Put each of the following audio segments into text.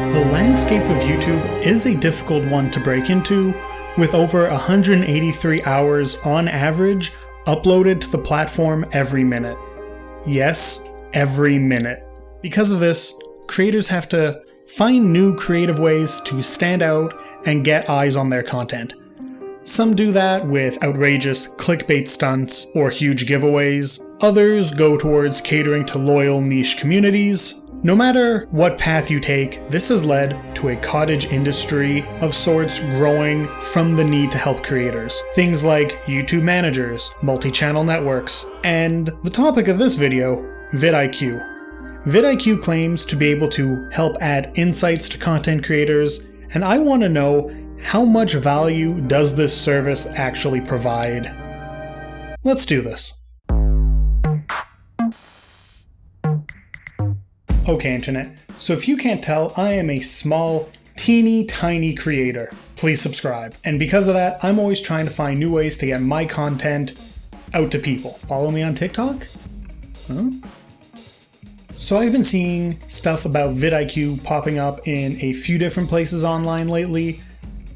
The landscape of YouTube is a difficult one to break into, with over 183 hours on average uploaded to the platform every minute. Yes, every minute. Because of this, creators have to find new creative ways to stand out and get eyes on their content. Some do that with outrageous clickbait stunts or huge giveaways. Others go towards catering to loyal niche communities. No matter what path you take, this has led to a cottage industry of sorts growing from the need to help creators. Things like YouTube managers, multi-channel networks, and the topic of this video, vidiq. vidiq claims to be able to help add insights to content creators, and I want to know, how much value does this service actually provide? Let's do this. Okay, internet, so if you can't tell, I am a small, teeny tiny creator. Please subscribe. And because of that, I'm always trying to find new ways to get my content out to people. Follow me on TikTok? Huh? So I've been seeing stuff about vidiq popping up in a few different places online lately.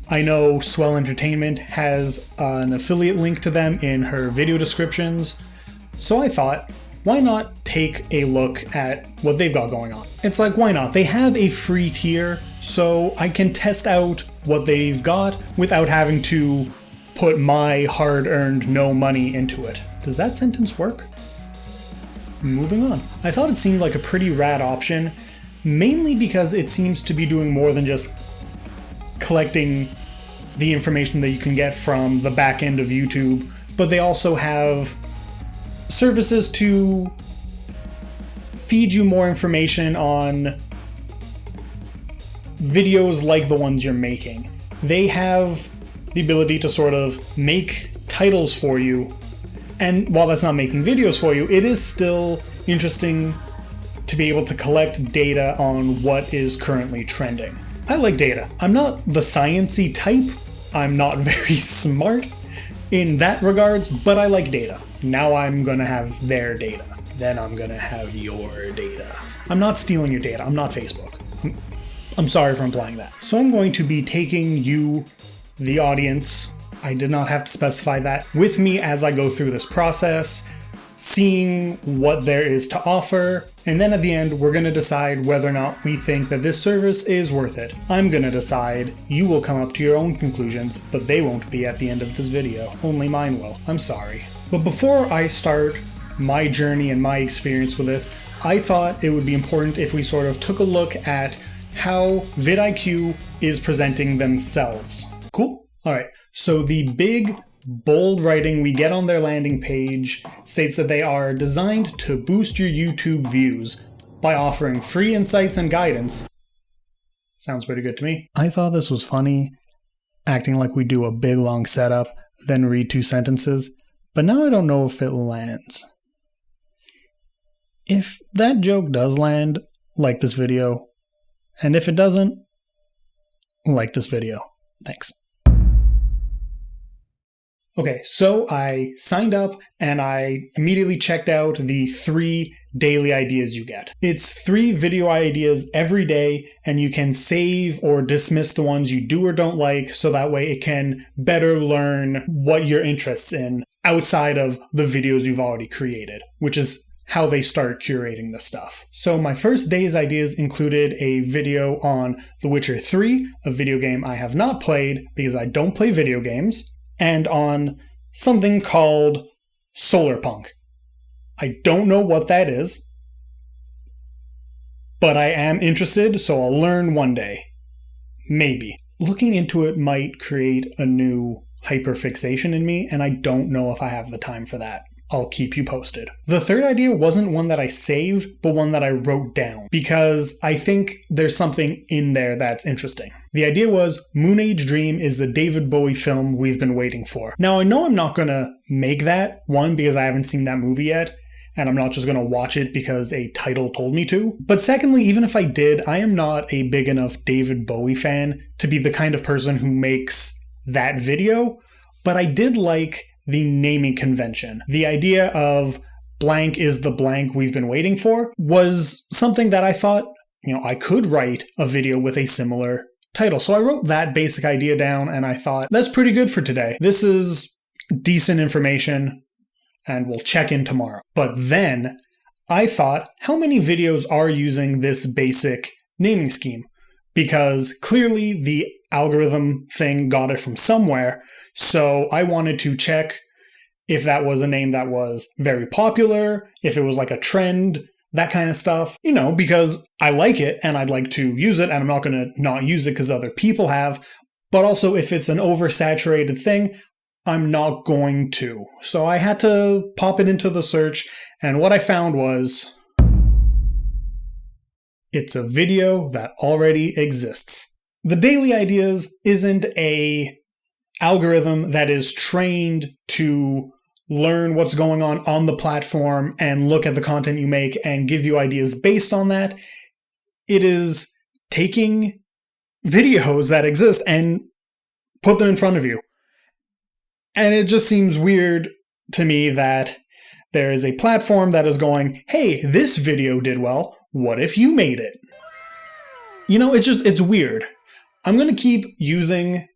I know Swell Entertainment has an affiliate link to them in her video descriptions. So I thought, why not take a look at what they've got going on? It's like, why not? They have a free tier, so I can test out what they've got without having to put my hard-earned no money into it. Does that sentence work? Moving on. I thought it seemed like a pretty rad option, mainly because it seems to be doing more than just collecting the information that you can get from the back end of YouTube, but they also have services to feed you more information on videos like the ones you're making. They have the ability to sort of make titles for you, and while that's not making videos for you, it is still interesting to be able to collect data on what is currently trending. I like data. I'm not the sciencey type. I'm not very smart in that regards, but I like data. Now I'm gonna have their data. Then I'm gonna have your data. I'm not stealing your data. I'm not Facebook. I'm sorry for implying that. So I'm going to be taking you, the audience, I did not have to specify that, with me as I go through this process, seeing what there is to offer, and then at the end we're going to decide whether or not we think that this service is worth it. I'm going to decide, you will come up to your own conclusions, but they won't be at the end of this video. Only mine will. I'm sorry. But before I start my journey and my experience with this, I thought it would be important if we sort of took a look at how vidiq is presenting themselves. Cool? Alright, so the big bold writing we get on their landing page states that they are designed to boost your YouTube views by offering free insights and guidance. Sounds pretty good to me. I thought this was funny, acting like we do a big long setup, then read 2 sentences, but now I don't know if it lands. If that joke does land, like this video, and if it doesn't, like this video. Thanks. Okay, so I signed up and I immediately checked out the 3 daily ideas you get. It's 3 video ideas every day, and you can save or dismiss the ones you do or don't like, so that way it can better learn what your interests in outside of the videos you've already created, which is how they start curating this stuff. So my first day's ideas included a video on The Witcher 3, a video game I have not played because I don't play video games, and on something called Solarpunk. I don't know what that is, but I am interested, so I'll learn one day. Maybe. Looking into it might create a new hyperfixation in me, and I don't know if I have the time for that. I'll keep you posted. The third idea wasn't one that I saved, but one that I wrote down, because I think there's something in there that's interesting. The idea was, Moon Age Dream is the David Bowie film we've been waiting for. Now, I know I'm not gonna make that, one, because I haven't seen that movie yet, and I'm not just gonna watch it because a title told me to. But secondly, even if I did, I am not a big enough David Bowie fan to be the kind of person who makes that video, but I did like the naming convention. The idea of blank is the blank we've been waiting for was something that I thought I could write a video with a similar title. So I wrote that basic idea down and I thought, that's pretty good for today. This is decent information and we'll check in tomorrow. But then I thought, how many videos are using this basic naming scheme? Because clearly the algorithm thing got it from somewhere. So I wanted to check if that was a name that was very popular, if it was like a trend, that kind of stuff, because I like it and I'd like to use it and I'm not going to not use it because other people have. But also if it's an oversaturated thing, I'm not going to. So I had to pop it into the search and what I found was it's a video that already exists. The Daily Ideas isn't a algorithm that is trained to learn what's going on the platform and look at the content you make and give you ideas based on that. It is taking videos that exist and put them in front of you. And it just seems weird to me that there is a platform that is going, hey, this video did well. What if you made it? It's weird. I'm going to keep using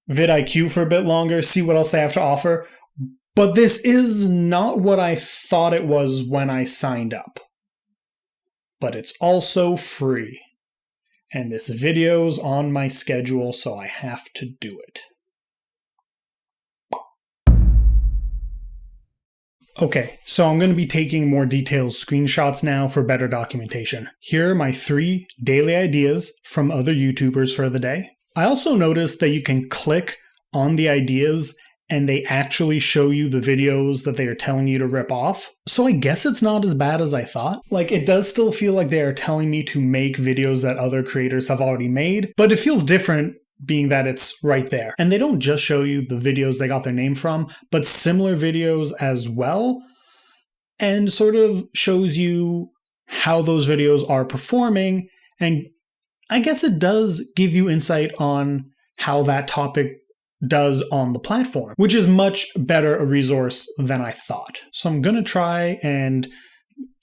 vidiq for a bit longer, see what else they have to offer. But this is not what I thought it was when I signed up. But it's also free. And this video's on my schedule, so I have to do it. Okay, so I'm going to be taking more detailed screenshots now for better documentation. Here are my 3 daily ideas from other YouTubers for the day. I also noticed that you can click on the ideas and they actually show you the videos that they are telling you to rip off. So I guess it's not as bad as I thought. It does still feel like they are telling me to make videos that other creators have already made, but it feels different being that it's right there. And they don't just show you the videos they got their name from, but similar videos as well, and sort of shows you how those videos are performing. And I guess it does give you insight on how that topic does on the platform, which is much better a resource than I thought. So I'm going to try and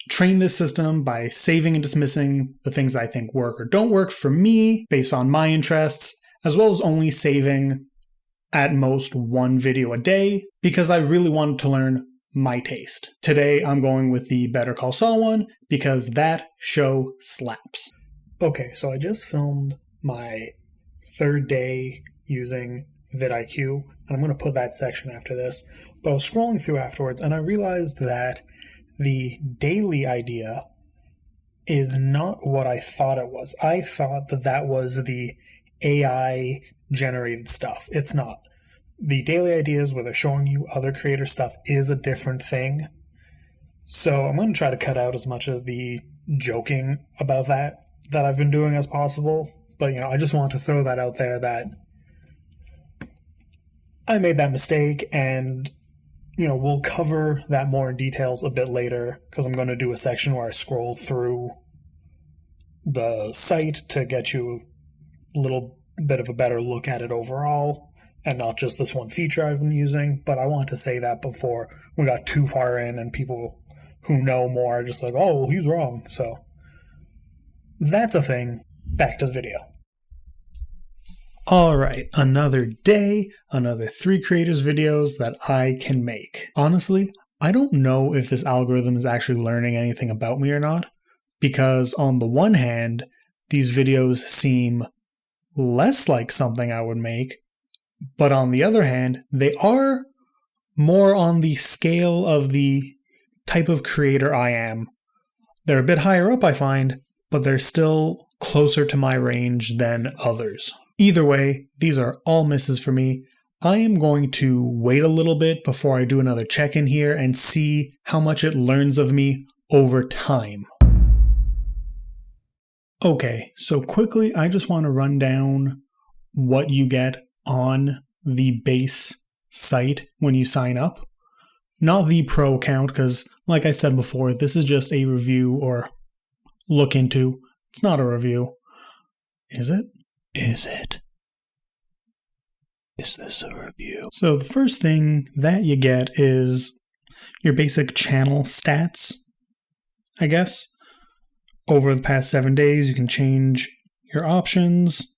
train this system by saving and dismissing the things I think work or don't work for me based on my interests, as well as only saving at most 1 video a day because I really wanted to learn my taste. Today I'm going with the Better Call Saul one because that show slaps. Okay, so I just filmed my 3rd day using vidiq, and I'm going to put that section after this, but I was scrolling through afterwards and I realized that the daily idea is not what I thought it was. I thought that was the AI generated stuff. It's not. The daily ideas where they're showing you other creator stuff is a different thing. So I'm going to try to cut out as much of the joking about that I've been doing as possible. But, I just want to throw that out there that I made that mistake, and, we'll cover that more in details a bit later, because I'm going to do a section where I scroll through the site to get you a little bit of a better look at it overall, and not just this one feature I've been using. But I want to say that before we got too far in and people who know more are just like, oh, well, he's wrong. So that's a thing. Back to the video. Alright, another day, another 3 creators videos that I can make. Honestly, I don't know if this algorithm is actually learning anything about me or not, because on the one hand, these videos seem less like something I would make, but on the other hand, they are more on the scale of the type of creator I am. They're a bit higher up, I find, but they're still closer to my range than others. Either way, these are all misses for me. I am going to wait a little bit before I do another check-in here and see how much it learns of me over time. Okay, so quickly, I just want to run down what you get on the base site when you sign up. Not the pro account, because like I said before, this is just a review or look into. It's not a review. Is it? Is it? Is this a review? So the first thing that you get is your basic channel stats, I guess. over the past 7 days, you can change your options.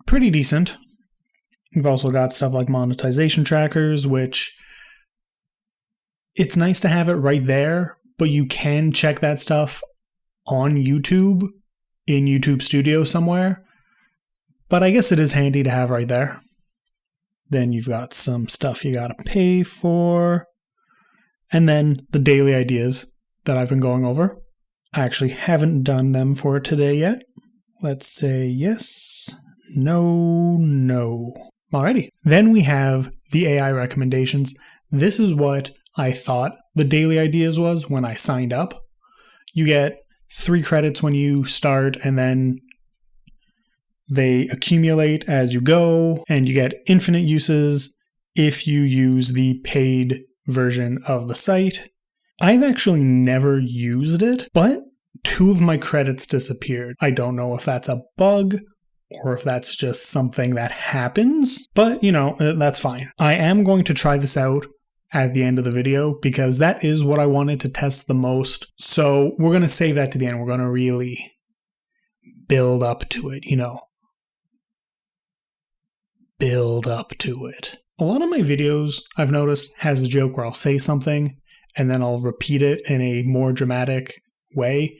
Pretty decent. We've also got stuff like monetization trackers, which it's nice to have it right there, but you can check that stuff on YouTube, in YouTube Studio somewhere. But I guess it is handy to have right there. Then you've got some stuff you gotta pay for. And then the daily ideas that I've been going over. I actually haven't done them for today yet. Let's say yes, no, no. Alrighty. Then we have the AI recommendations. This is what I thought the daily ideas was when I signed up. You get 3 credits when you start, and then they accumulate as you go, and you get infinite uses if you use the paid version of the site. I've actually never used it, but 2 of my credits disappeared. I don't know if that's a bug or if that's just something that happens, but that's fine. I am going to try this out at the end of the video because that is what I wanted to test the most. So we're going to save that to the end. We're going to really build up to it, build up to it. A lot of my videos, I've noticed, has a joke where I'll say something and then I'll repeat it in a more dramatic way.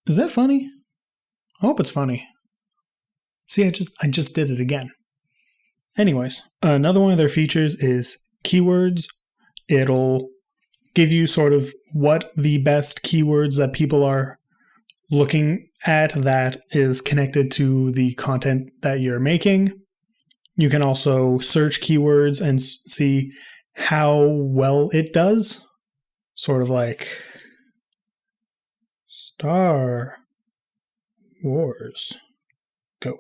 Is that funny? I hope it's funny. See, I just did it again. Anyways, another one of their features is keywords. It'll give you sort of what the best keywords that people are looking at that is connected to the content that you're making. You can also search keywords and see how well it does. Sort of like Star Wars. Go.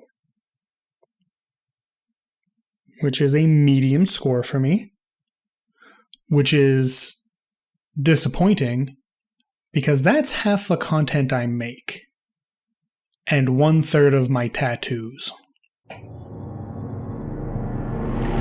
Which is a medium score for me, which is disappointing because that's half the content I make and 1/3 of my tattoos.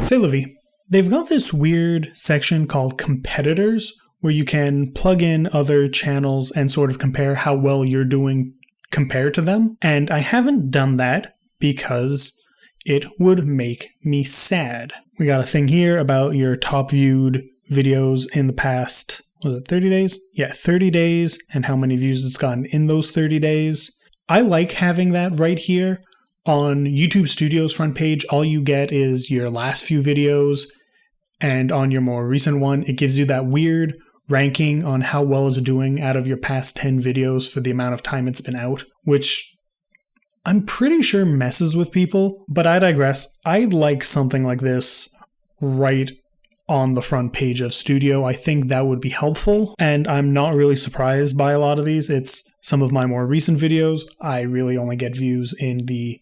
C'est la vie. They've got this weird section called competitors where you can plug in other channels and sort of compare how well you're doing compared to them. And I haven't done that because it would make me sad. We got a thing here about your top viewed videos in the past, was it 30 days? Yeah, 30 days and how many views it's gotten in those 30 days. I like having that right here. On YouTube Studio's front page, all you get is your last few videos, and on your more recent one, it gives you that weird ranking on how well it's doing out of your past 10 videos for the amount of time it's been out, which I'm pretty sure messes with people, but I digress. I'd like something like this right on the front page of Studio. I think that would be helpful, and I'm not really surprised by a lot of these. It's some of my more recent videos. I really only get views in the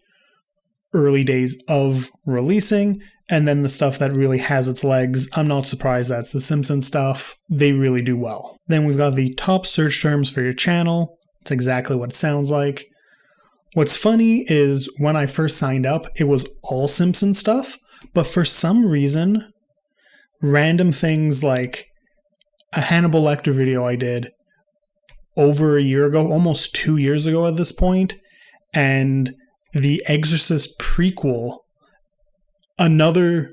early days of releasing, and then the stuff that really has its legs, I'm not surprised that's the Simpsons stuff. They really do well. Then we've got the top search terms for your channel. It's exactly what it sounds like. What's funny is when I first signed up, it was all Simpsons stuff, but for some reason, random things like a Hannibal Lecter video I did over a year ago, almost 2 years ago at this point, and the Exorcist prequel, another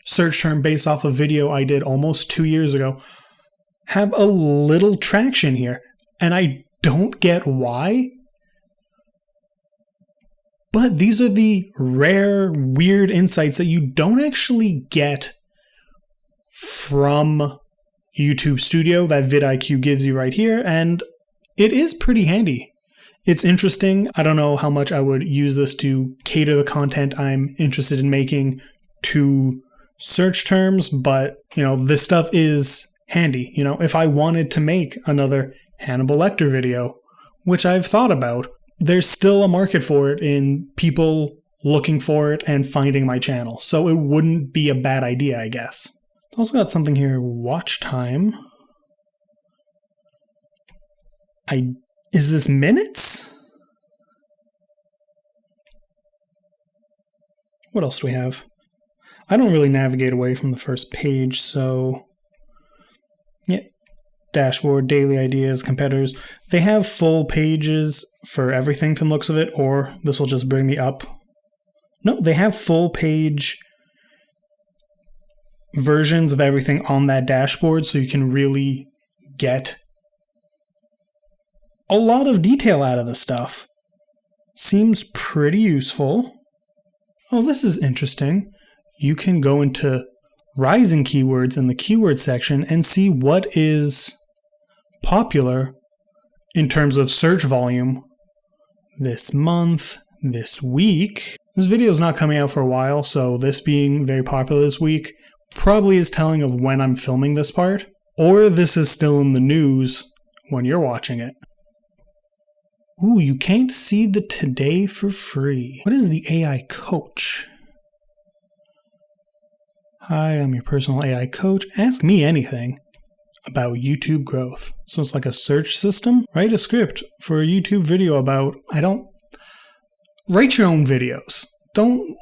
search term based off a video I did almost 2 years ago, have a little traction here. And I don't get why. But these are the rare, weird insights that you don't actually get from YouTube Studio that vidIQ gives you right here. And it is pretty handy. It's interesting. I don't know how much I would use this to cater the content I'm interested in making to search terms, but, this stuff is handy. If I wanted to make another Hannibal Lecter video, which I've thought about, there's still a market for it in people looking for it and finding my channel. So it wouldn't be a bad idea, I guess. It's also got something here, watch time. Is this minutes? What else do we have? I don't really navigate away from the first page, so yeah. dashboard, daily ideas, competitors. They have full pages for everything from the looks of it, or this will just bring me up. No, they have full page versions of everything on that dashboard, so you can really get a lot of detail out of the stuff. Seems pretty useful. Oh, this is interesting. You can go into rising keywords in the keyword section and see what is popular in terms of search volume this month, this week. This video is not coming out for a while, so this being very popular this week probably is telling of when I'm filming this part, or this is still in the news when you're watching it. Ooh, you can't see the today for free. What is the AI coach? Hi, I'm your personal AI coach. Ask me anything about YouTube growth. So it's like a search system. Write a script for a YouTube video about, write your own videos. Don't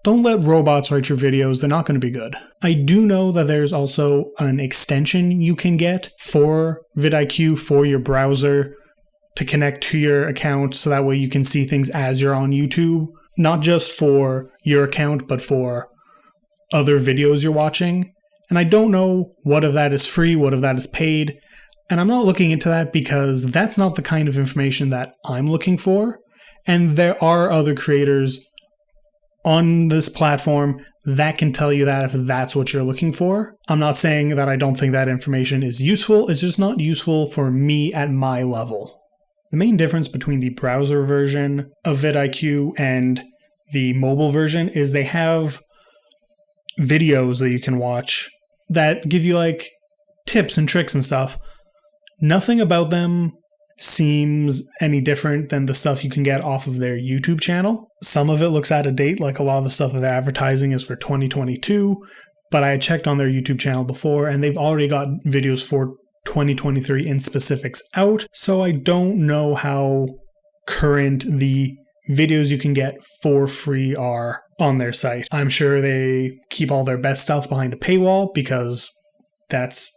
let robots write your videos. They're not going to be good. I do know that there's also an extension you can get for vidiq for your browser to connect to your account, so that way you can see things as you're on YouTube, not just for your account, but for other videos you're watching. And I don't know what of that is free, what of that is paid, and I'm not looking into that because that's not the kind of information that I'm looking for. And there are other creators on this platform that can tell you that if that's what you're looking for. I'm not saying that I don't think that information is useful, it's just not useful for me at my level. The main difference between the browser version of vidiq and the mobile version is they have videos that you can watch that give you like tips and tricks and stuff. Nothing about them seems any different than the stuff you can get off of their YouTube channel. Some of it looks out of date, like a lot of the stuff that they're advertising is for 2022, but I had checked on their YouTube channel before and they've already got videos for 2023 in specifics out, so I don't know how current the videos you can get for free are on their site. I'm sure they keep all their best stuff behind a paywall because that's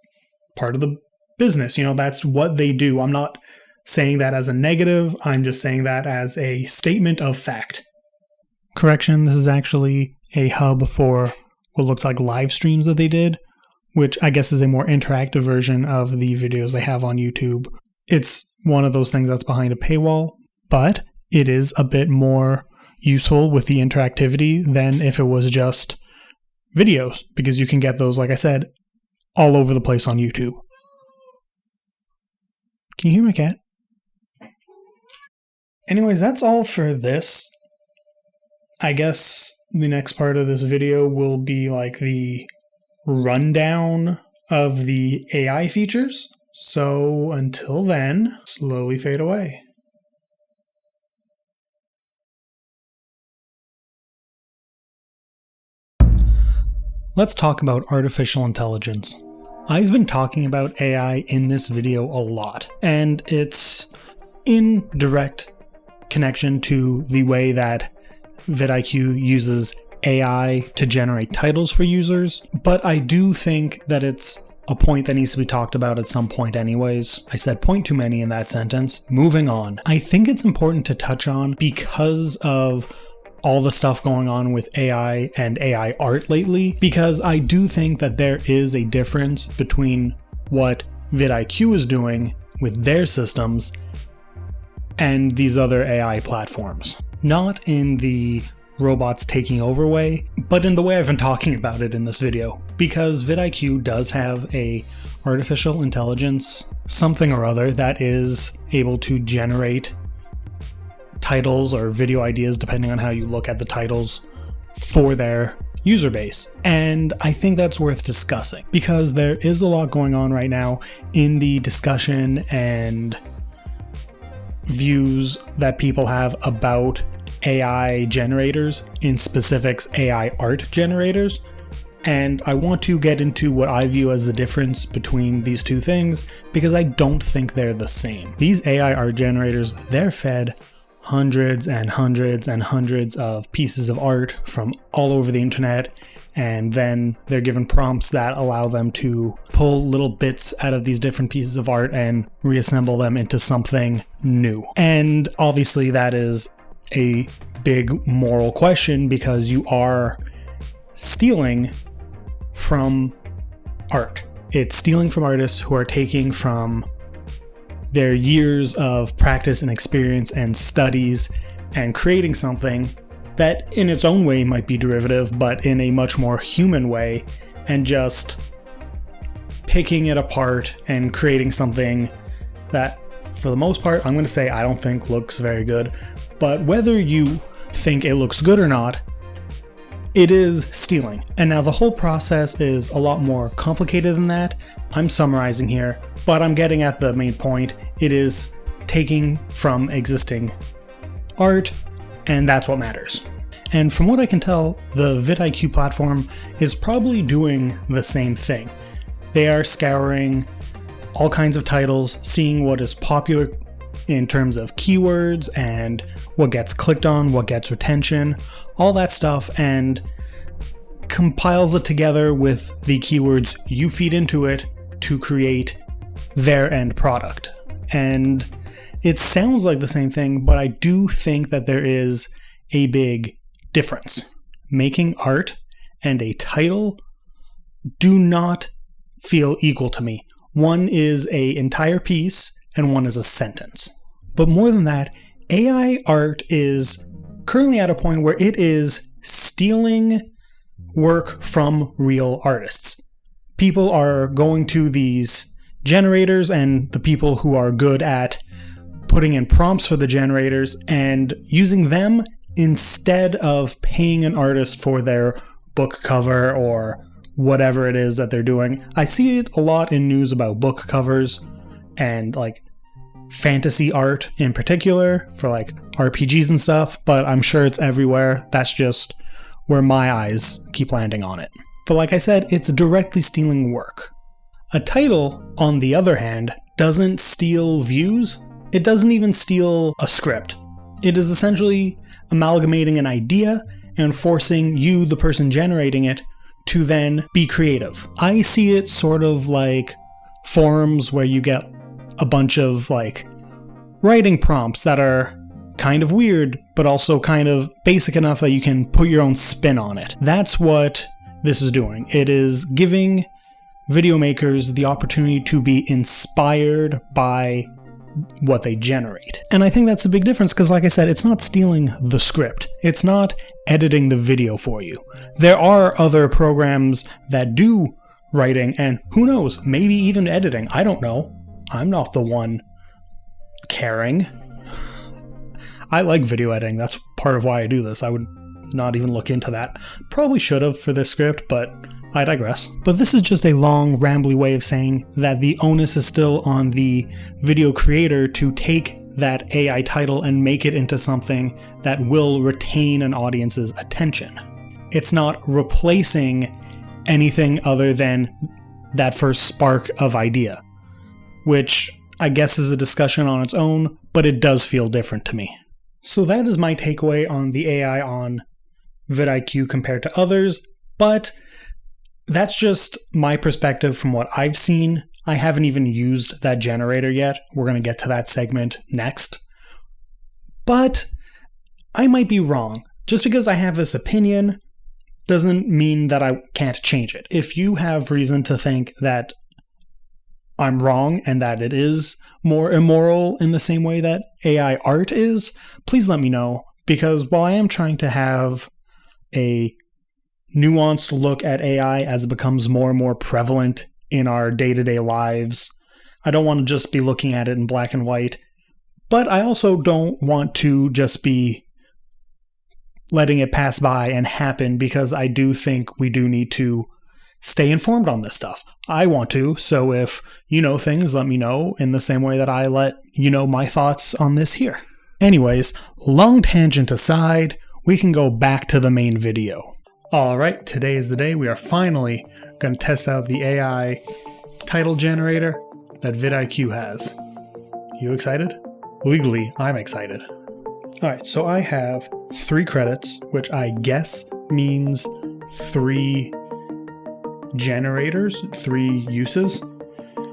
part of the business. You know, that's what they do. I'm not saying that as a negative, I'm just saying that as a statement of fact. Correction, this is actually a hub for what looks like live streams that they did, which I guess is a more interactive version of the videos they have on YouTube. It's one of those things that's behind a paywall, but it is a bit more useful with the interactivity than if it was just videos, because you can get those, like I said, all over the place on YouTube. Can you hear my cat? Anyways, that's all for this. I guess the next part of this video will be like the rundown of the AI features. So until then, slowly fade away. Let's talk about artificial intelligence. I've been talking about AI in this video a lot, and it's in direct connection to the way that vidiq uses AI to generate titles for users, but I do think that it's a point that needs to be talked about at some point anyways. I said point too many in that sentence. Moving on. I think it's important to touch on because of all the stuff going on with AI and AI art lately, because I do think that there is a difference between what vidiq is doing with their systems and these other AI platforms. Not in the robots taking over way, but in the way I've been talking about it in this video, because vidiq does have a artificial intelligence something or other that is able to generate titles or video ideas, depending on how you look at the titles, for their user base. And I think that's worth discussing because there is a lot going on right now in the discussion and views that people have about AI generators, in specifics AI art generators, and I want to get into what I view as the difference between these two things because I don't think they're the same. These AI art generators, they're fed hundreds and hundreds and hundreds of pieces of art from all over the internet, and then they're given prompts that allow them to pull little bits out of these different pieces of art and reassemble them into something new. And obviously that is a big moral question, because you are stealing from art. It's stealing from artists who are taking from their years of practice and experience and studies and creating something that in its own way might be derivative, but in a much more human way, and just picking it apart and creating something that, for the most part, I'm going to say I don't think looks very good. But whether you think it looks good or not, it is stealing. And now the whole process is a lot more complicated than that. I'm summarizing here, but I'm getting at the main point. It is taking from existing art, and that's what matters. And from what I can tell, the vidiq platform is probably doing the same thing. They are scouring all kinds of titles, seeing what is popular in terms of keywords and what gets clicked on, what gets retention, all that stuff, and compiles it together with the keywords you feed into it to create their end product. And it sounds like the same thing, but I do think that there is a big difference. Making art and a title do not feel equal to me. One is an entire piece and one is a sentence. But more than that, AI art is currently at a point where it is stealing work from real artists. People are going to these generators and the people who are good at putting in prompts for the generators and using them instead of paying an artist for their book cover or whatever it is that they're doing. I see it a lot in news about book covers and like fantasy art in particular for like RPGs and stuff, but I'm sure it's everywhere. That's just where my eyes keep landing on it. But like I said, it's directly stealing work. A title, on the other hand, doesn't steal views. It doesn't even steal a script. It is essentially amalgamating an idea and forcing you, the person generating it, to then be creative. I see it sort of like forums where you get a bunch of like writing prompts that are kind of weird, but also kind of basic enough that you can put your own spin on it. That's what this is doing. It is giving video makers the opportunity to be inspired by what they generate. And I think that's a big difference because, like I said, it's not stealing the script. It's not editing the video for you. There are other programs that do writing and who knows, maybe even editing. I don't know. I'm not the one caring. I like video editing. That's part of why I do this. I would not even look into that. Probably should have for this script, but I digress. But this is just a long, rambly way of saying that the onus is still on the video creator to take that AI title and make it into something that will retain an audience's attention. It's not replacing anything other than that first spark of idea, which I guess is a discussion on its own, but it does feel different to me. So that is my takeaway on the AI on vidiq compared to others, but that's just my perspective from what I've seen. I haven't even used that generator yet. We're going to get to that segment next. But I might be wrong. Just because I have this opinion doesn't mean that I can't change it. If you have reason to think that I'm wrong and that it is more immoral in the same way that AI art is, please let me know. Because while I am trying to have a nuanced look at AI as it becomes more and more prevalent in our day-to-day lives, I don't want to just be looking at it in black and white, but I also don't want to just be letting it pass by and happen, because I do think we do need to stay informed on this stuff. I want to, so if you know things, let me know in the same way that I let you know my thoughts on this here. Anyways, long tangent aside, we can go back to the main video. Alright, today is the day we are finally going to test out the AI title generator that vidiq has. You excited? Legally, I'm excited. Alright, so I have 3 credits, which I guess means 3 generators, 3 uses.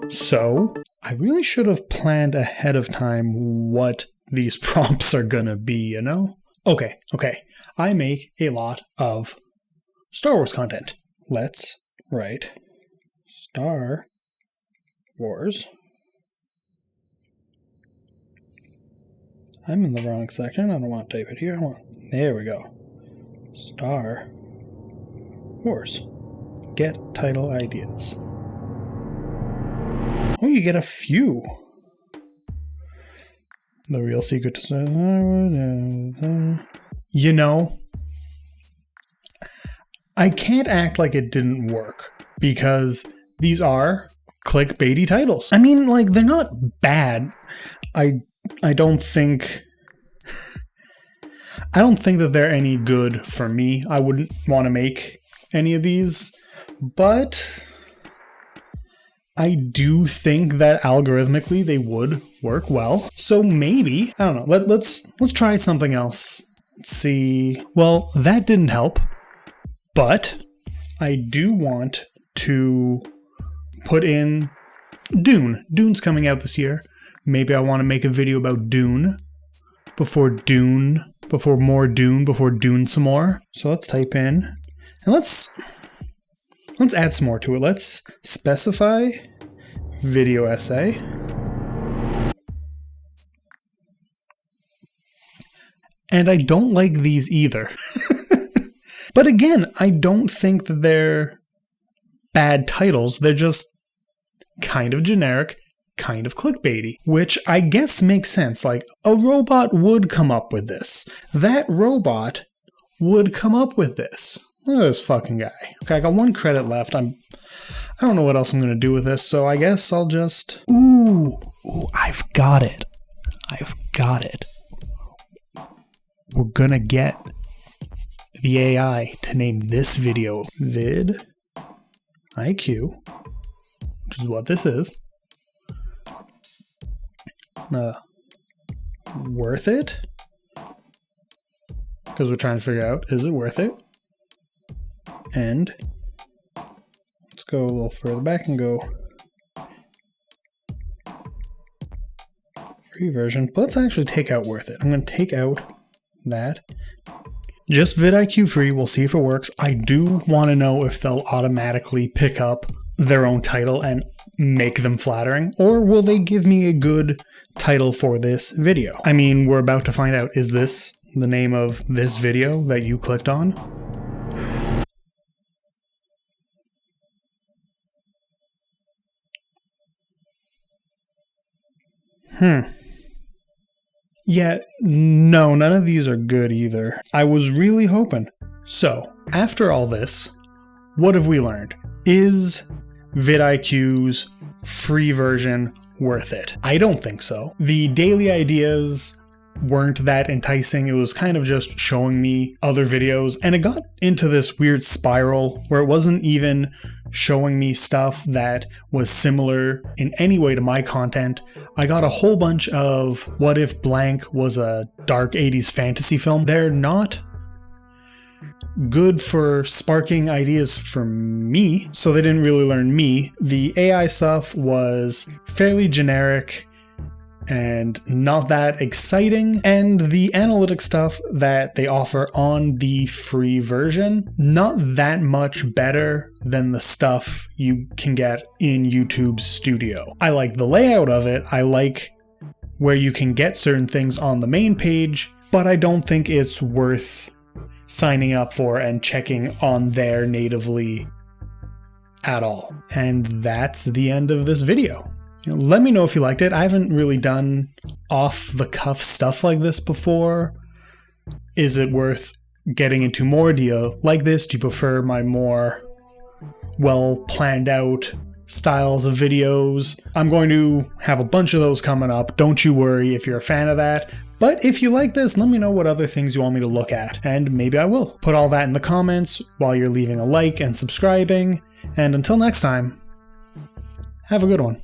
So I really should have planned ahead of time what these prompts are gonna be, you know? Okay. I make a lot of Star Wars content. Let's write Star Wars. I'm in the wrong section. I don't want to type it here. There we go. Star Wars. Get title ideas. Oh, you get a few. The real secret to Star Wars. You know, I can't act like it didn't work because these are clickbaity titles. I mean, like, they're not bad. I don't think that they're any good for me. I wouldn't want to make any of these, but I do think that algorithmically they would work well. So maybe, I don't know. Let's try something else. Let's see. Well, that didn't help, but I do want to put in Dune. Dune's coming out this year. Maybe I want to make a video about Dune before more Dune some more. So let's type in and let's add some more to it. Let's specify video essay. And I don't like these either. But again, I don't think that they're bad titles. They're just kind of generic, kind of clickbaity, which I guess makes sense. Like, a robot would come up with this. That robot would come up with this. Look at this fucking guy. Okay, I got 1 credit left. I don't know what else I'm going to do with this, so I guess I'll just... Ooh, I've got it. We're going to get the AI to name this video vidiq, which is what this is. Worth it? Because we're trying to figure out, is it worth it? And let's go a little further back and go free version. But let's actually take out worth it. I'm going to take out that. Just vidIQ free. We'll see if it works. I do want to know if they'll automatically pick up their own title and make them flattering, or will they give me a good title for this video? I mean, we're about to find out. Is this the name of this video that you clicked on? Yeah, no, none of these are good either. I was really hoping. So, after all this, what have we learned? Is vidIQ's free version worth it? I don't think so. The daily ideas weren't that enticing. It was kind of just showing me other videos, and it got into this weird spiral where it wasn't even showing me stuff that was similar in any way to my content. I got a whole bunch of what if blank was a dark 80s fantasy film. They're not good for sparking ideas for me, so they didn't really learn me. The AI stuff was fairly generic and not that exciting, and the analytic stuff that they offer on the free version, not that much better than the stuff you can get in YouTube Studio. I like the layout of it, I like where you can get certain things on the main page, but I don't think it's worth signing up for and checking on there natively at all. And that's the end of this video. Let me know if you liked it. I haven't really done off-the-cuff stuff like this before. Is it worth getting into more? Do you like this? Do you prefer my more well-planned-out styles of videos? I'm going to have a bunch of those coming up. Don't you worry if you're a fan of that. But if you like this, let me know what other things you want me to look at, and maybe I will. Put all that in the comments while you're leaving a like and subscribing. And until next time, have a good one.